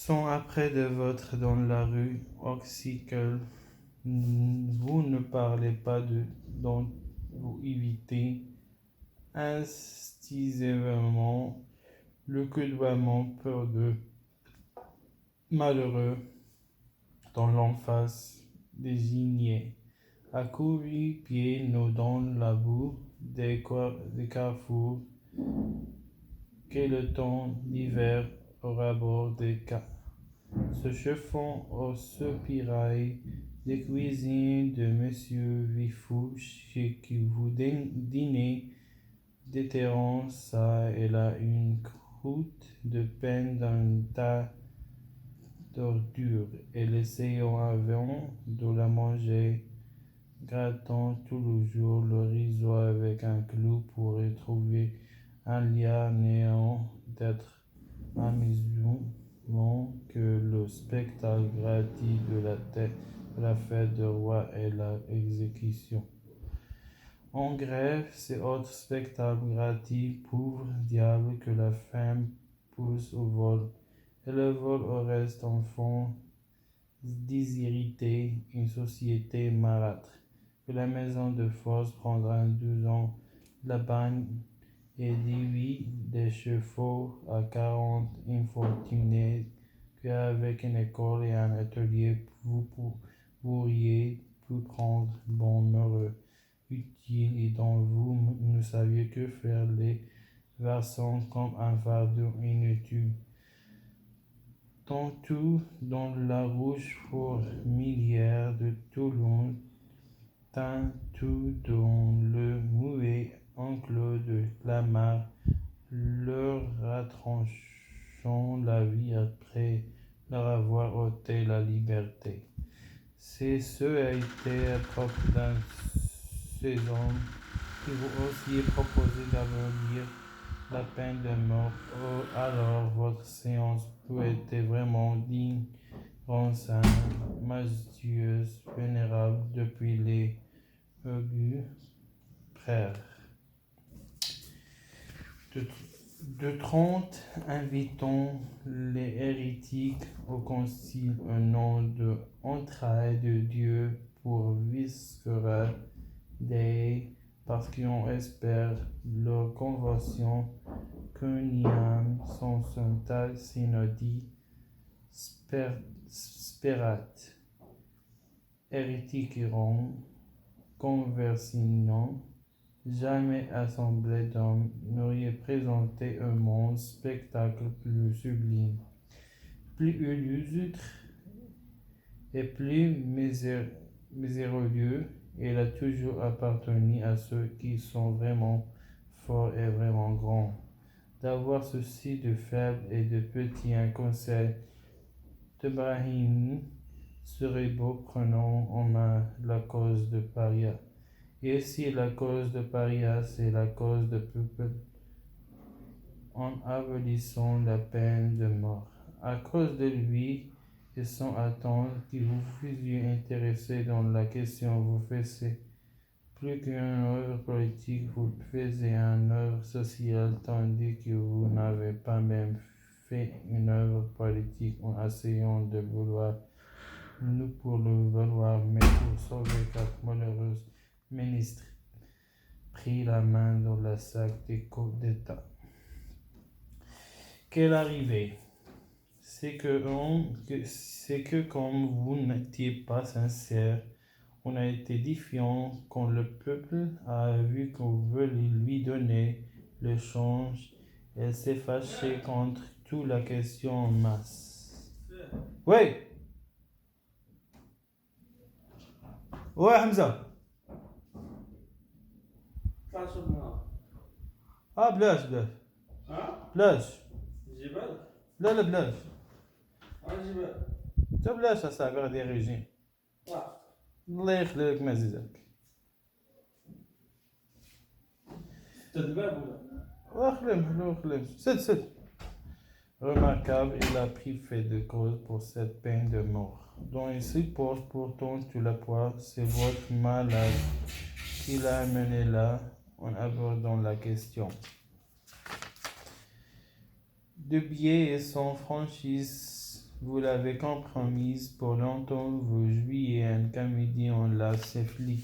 sont après de votre dans la rue Oxycle. Vous ne parlez pas de dont vous évitez instinctivement le coudoiement peur de malheureux dans l'emphase désignée, à couru pieds nus dans la boue des carrefours, qu'est le temps d'hiver au rabord des cas, se chauffant au soupirail des cuisines de Monsieur Vifou, chez qui vous dînez, déterrant ça et là une croûte de pain d'un tas d'ordures, et l'essayant avant de la manger, grattant tout le jour le rideau avec un clou pour y trouver un lien néant d'être amusant que le spectacle gratuit de la fête de roi et la exécution. En grève, c'est autre spectacle gratuit, pauvre diable, que la femme pousse au vol, et le vol au reste enfant désirité, une société marâtre, que la maison de force prendra 12 ans, la bagne et 18 des chevaux à 40 infortunés, qu'avec une école et un atelier vous pourriez vous prendre bon heureux, utile, et dont vous ne saviez que faire les versants comme un fardeau inutile. Tantôt dans la Rochefort-Millière de Toulon, tantôt dans le muet enclos de Clamart, leur retranchant la vie après leur avoir ôté la liberté. C'est ce a été propre d'un ces hommes qui vous osiez proposer d'abolir la peine de mort. Oh, alors votre séance peut être vraiment digne, ronçante, majestueuse, vénérable depuis les augures frères. De 30 invitons les hérétiques au concile au nom de entrailles de Dieu pour viscera Dei, parce qu'on espère leur conversion qu'uniam sensual synodi sperat. Hérétiqueront, conversinant, jamais assemblée d'hommes n'aurait présenté un monde spectacle plus sublime, plus illustre et plus misérieux. Il a toujours appartenu à ceux qui sont vraiment forts et vraiment grands d'avoir ceci de faible et de petit. Un conseil de Brahim serait beau, prenant en main la cause de Paria. Et si la cause de Paria, c'est la cause de peuple, en abolissant la peine de mort. À cause de lui, et sans attendre que vous fussiez intéressé dans la question, vous faisiez plus qu'une œuvre politique, vous faisiez une œuvre sociale, tandis que vous n'avez pas même fait une œuvre politique en essayant de vouloir, nous pour le vouloir, mais pour sauver quatre malheureux ministres pris la main dans la sac des coups d'État. Quelle arrivée! C'est que comme vous n'étiez pas sincère, on a été défiant quand le peuple a vu qu'on voulait lui donner le change. Elle s'est fâchée contre toute la question en masse. Oui! Ouais, Hamza! Ah, بلاش. بلاش. جبال؟ لا بلاش. جبال. انت بلاش اصاحبي غادي يغيجي. الله يخليك ما زيدك. تدباب ولا؟ خليهم. سد. Remarquable, il a pris fait de cause pour cette peine de mort, dont il supporte pourtant tout le poids. C'est votre malade qui l'a amené là, en abordant la question. De biais et sans franchise, Vous l'avez compromise pour longtemps, vous jouiez un comédie, on l'a séfli.